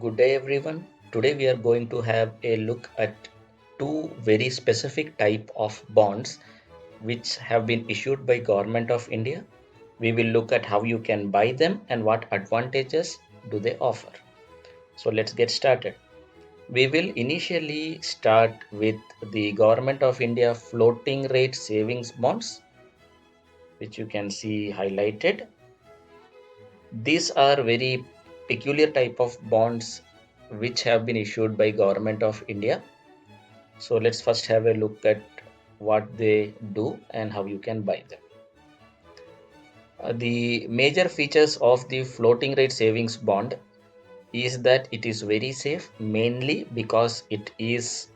Good day everyone. Today we are going to have a look at two very specific type of bonds which have been issued by Government of India. We will look at how you can buy them and what advantages do they offer. So let's get started. We will initially start with the Government of India floating rate savings bonds, which you can see highlighted. These are very peculiar type of bonds which have been issued by Government of India. So let's first have a look at what they do and how you can buy them. The major features of the floating rate savings bond is that it is very safe, mainly because it is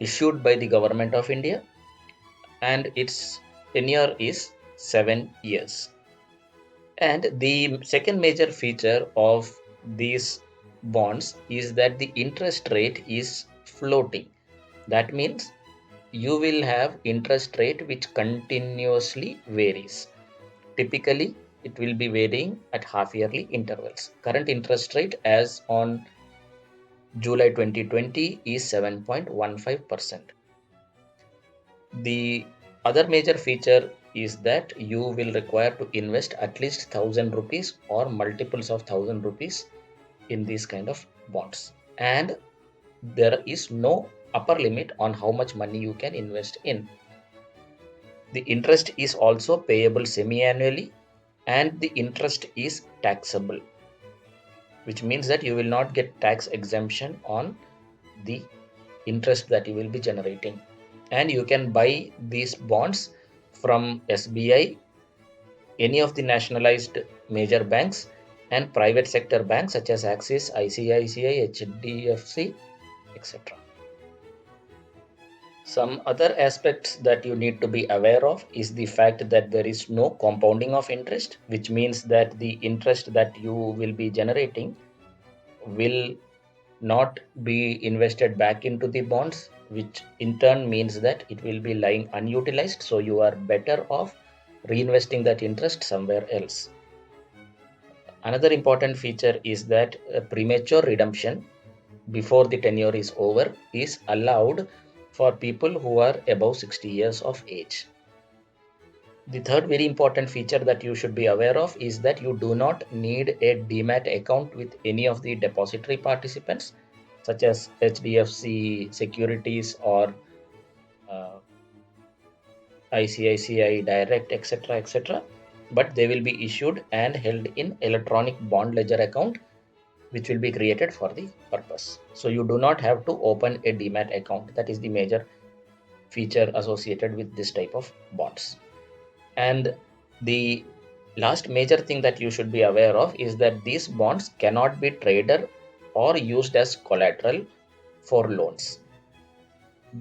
issued by the Government of India and its tenure is 7 years. And the second major feature of these bonds is that the interest rate is floating. That means you will have interest rate which continuously varies. Typically, it will be varying at half yearly intervals. Current interest rate as on July 2020 is 7.15%. The other major feature is that you will require to invest at least 1,000 rupees or multiples of 1,000 rupees in these kind of bonds. And there is no upper limit on how much money you can invest in. The interest is also payable semi-annually and the interest is taxable, which means that you will not get tax exemption on the interest that you will be generating. And you can buy these bonds from SBI, any of the nationalized major banks, and private sector banks such as Axis, ICICI, HDFC, etc. Some other aspects that you need to be aware of is the fact that there is no compounding of interest, which means that the interest that you will be generating will not be invested back into the bonds, which in turn means that it will be lying unutilized. So you are better off reinvesting that interest somewhere else. Another important feature is that premature redemption before the tenure is over is allowed for people who are above 60 years of age. The third very important feature that you should be aware of is that you do not need a demat account with any of the depository participants such as HDFC Securities or uh, ICICI Direct, etc., etc. But they will be issued and held in electronic bond ledger account, which will be created for the purpose. So you do not have to open a demat account. That is the major feature associated with this type of bonds. And the last major thing that you should be aware of is that these bonds cannot be traded or used as collateral for loans.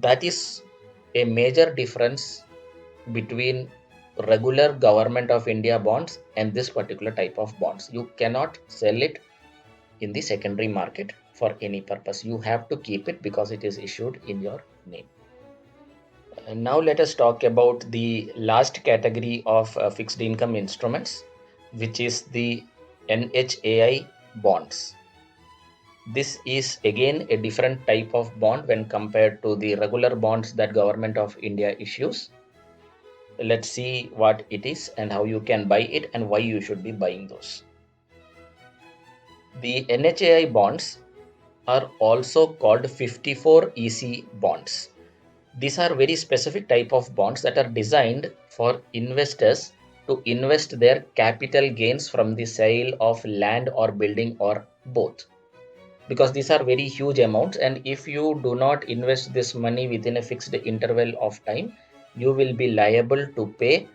That is a major difference between regular Government of India bonds and this particular type of bonds. You cannot sell it in the secondary market for any purpose. You have to keep it because it is issued in your name. Now let us talk about the last category of fixed income instruments, which is the NHAI bonds. This is again a different type of bond when compared to the regular bonds that Government of India issues. Let's see what it is and how you can buy it and why you should be buying those. The NHAI bonds are also called 54EC bonds. These are very specific type of bonds that are designed for investors to invest their capital gains from the sale of land or building or both, because these are very huge amounts, and if you do not invest this money within a fixed interval of time, you will be liable to pay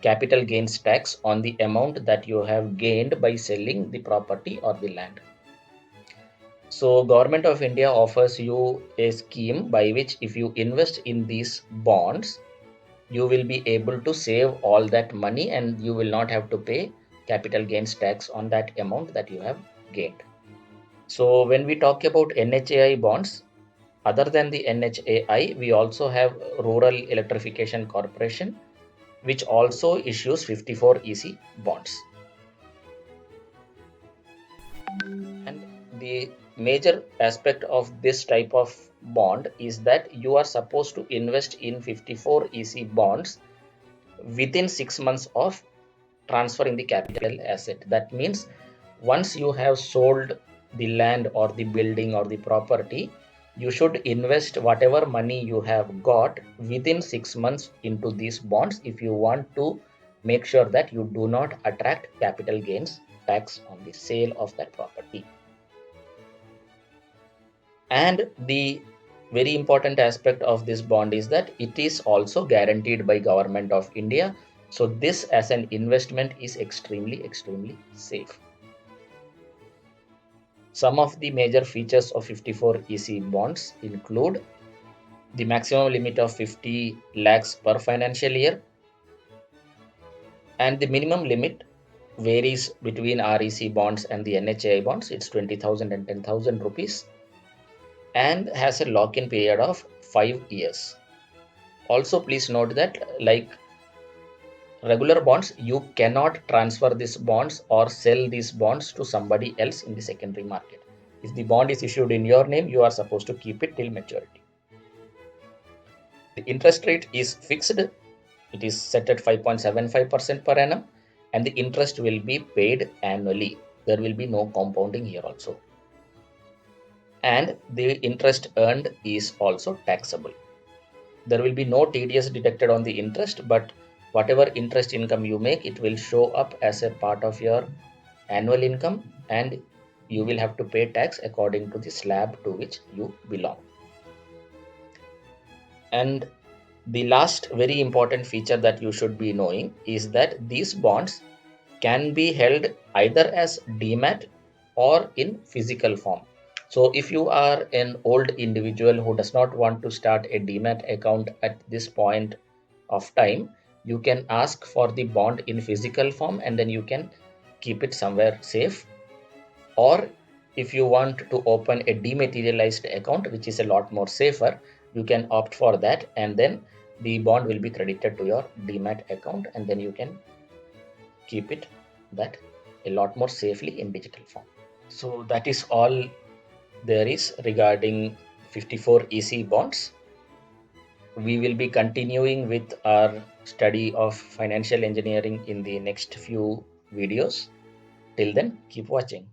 capital gains tax on the amount that you have gained by selling the property or the land. So Government of India offers you a scheme by which if you invest in these bonds, you will be able to save all that money and you will not have to pay capital gains tax on that amount that you have gained. So when we talk about NHAI bonds, other than the NHAI, we also have Rural Electrification Corporation, which also issues 54EC bonds. And the major aspect of this type of bond is that you are supposed to invest in 54 EC bonds within 6 months of transferring the capital asset. That means once you have sold the land or the building or the property, you should invest whatever money you have got within 6 months into these bonds if you want to make sure that you do not attract capital gains tax on the sale of that property. And the very important aspect of this bond is that it is also guaranteed by government of India. So this as an investment is extremely safe. Some of the major features of 54 EC bonds include the maximum limit of 50 lakhs per financial year, and the minimum limit varies between REC bonds and the NHAI bonds. It's 20,000 and 10,000 rupees, and has a lock-in period of 5 years. Also, please note that like regular bonds, you cannot transfer these bonds or sell these bonds to somebody else in the secondary market. If the bond is issued in your name, you are supposed to keep it till maturity. The interest rate is fixed. It is set at 5.75% per annum, and the interest will be paid annually. There will be no compounding here also. And the interest earned is also taxable. There will be no TDS deducted on the interest, but whatever interest income you make, it will show up as a part of your annual income, and you will have to pay tax according to the slab to which you belong. And the last very important feature that you should be knowing is that these bonds can be held either as demat or in physical form. So if you are an old individual who does not want to start a demat account at this point of time, you can ask for the bond in physical form and then you can keep it somewhere safe. Or if you want to open a dematerialized account, which is a lot more safer, you can opt for that, and then the bond will be credited to your demat account, and then you can keep it that a lot more safely in digital form. So that is all there is regarding 54 EC bonds. We will be continuing with our study of financial engineering in the next few videos. Till then, keep watching.